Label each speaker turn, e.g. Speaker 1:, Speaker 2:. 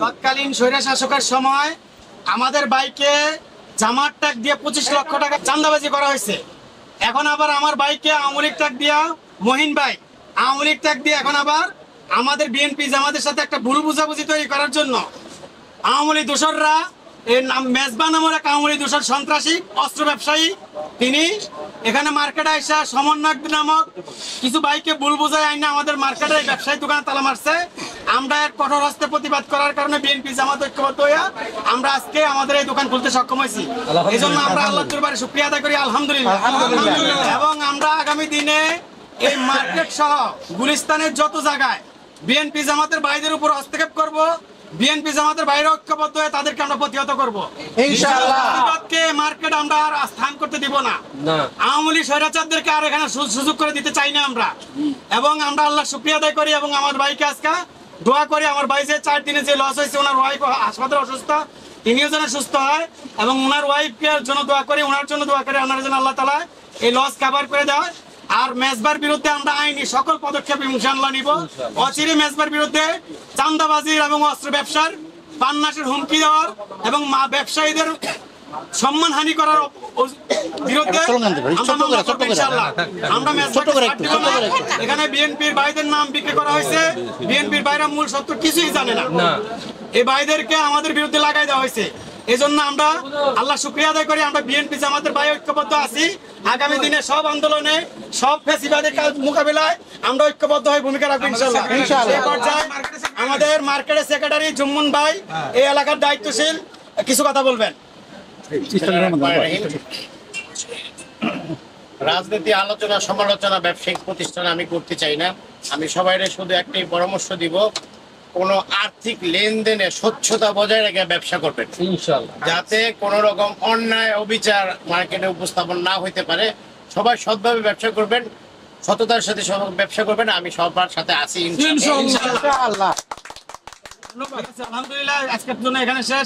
Speaker 1: তৎকালীন স্বৈর শাসকের সময় আমাদের বাইকে জামার ট্যাগ দিয়ে 25 লক্ষ টাকা চাঁদাবাজি করা হয়েছে। এখন আবার আমার বাইকে আওয়ামী লীগ ট্যাগ দিয়া মহিন ভাই আওয়ামী লীগ ট্যাগ দিয়ে এখন আবার আমাদের বিএনপি জামাতের সাথে একটা ভুল বুঝাবুঝি তৈরি করার জন্য আওয়ামী লীগ দোসররা এর নাম মেজবা নামের এক আওয়ামী লীগ দোসর সন্ত্রাসী অস্ত্র ব্যবসায়ী, তিনি এখানে মার্কেটে আইসা সমন্বয়ক নামক কিছু বাইকে ভুল বুঝায় আইনা আমাদের মার্কেটে ব্যবসায়ী দোকানে তালা মারছে। আমরা এর কঠোর হস্তে প্রতিবাদ করার কারণে বিএনপি জামাত ঐক্যবদ্ধ হইয়া আমরা আজকে আমাদের এই দোকান খুলতে সক্ষম হয়েছি। এই জন্য আমরা আল্লাহর দরবারে শুকরিয়া আদায় করি, আলহামদুলিল্লাহ। এবং আমরা আগামী দিনে এই মার্কেট সহ গুলিস্তানের যত জায়গায় বিএনপি জামাতের ভাইদের উপর হস্তক্ষেপ করব, বিএনপি জামাতের বাইরে ঐক্যবদ্ধ হয়ে তাদেরকে আমরা প্রতিহত করবো ইনশাআল্লাহ। প্রতিবাদকে মার্কেট আমরা আর স্থান করতে দিব না। আওয়ামী লীগ স্বৈরাচারদেরকে আর এখানে সুযোগ করে দিতে চাই না আমরা। এবং আমরা আল্লাহ শুকরিয়া আদায় করি এবং আমার ভাইকে আজকে দোয়া করি, আমার ভাই যে 4 দিনে যে লস হয়েছে, ওনার ওয়াইফ হাসপাতালে অসুস্থ, তিনিও যেন সুস্থ হয় এবং ওনার ওয়াইফকে জন্য দোয়া করি, ওনার জন্য দোয়া করি, ওনার জন্য আল্লাহ তাআলা এই লস কভার করে দেয়। আর মেজবার বিরুদ্ধে আমরা আইনি সকল পদক্ষেপ ইনশাআল্লাহ নিব। অচিরে মেজবার বিরুদ্ধে চাঁদাবাজির এবং অস্ত্র ব্যবসার পান্নাসের হুমকি দেওয়ার এবং ব্যবসায়ীদের সম্মানহানি করার বিরুদ্ধে আমরা এখানে বিএনপির ভাইদের নাম বিক্রি করা হয়েছে। বিএনপির ভাইরা মূল সত্য কিছুই জানে না, এই ভাইদেরকে আমাদের বিরুদ্ধে লাগাই দেওয়া হয়েছে। এই জন্য আমরা আল্লাহ শুকরিয়া আদায় করি, আমরা বিএনপি জামাতের ভাই ঐক্যবদ্ধ আছি। আগামী দিনে সব আন্দোলনে সব ফ্যাসিবাদের মোকাবিলায় আমরা ঐক্যবদ্ধ হয়ে ভূমিকা রাখবো ইনশাআল্লাহ। আমাদের মার্কেটের সেক্রেটারি জুম্মন ভাই এই এলাকার দায়িত্বশীল কিছু কথা বলবেন।
Speaker 2: রাজনীতি আলোচনা সমালোচনা ব্যবসায়িক প্রতিষ্ঠান আমি করতে চাই না। আমি সবাইরে শুধু একটাই পরামর্শ দিব, কোনো আর্থিক লেনদেনে স্বচ্ছতা বজায় রেখে ব্যবসা করবেন ইনশাআল্লাহ, যাতে কোনো রকম অন্যায় অবিচার মার্কেটে উপস্থাপন না হইতে পারে। সবাই সৎভাবে ব্যবসা করবেন, সততার সাথে ব্যবসা করবেন। আমি সবার সাথে আছি ইনশাআল্লাহ।
Speaker 1: আলহামদুলিল্লাহ, আজকের জন্য এখানে শেষ।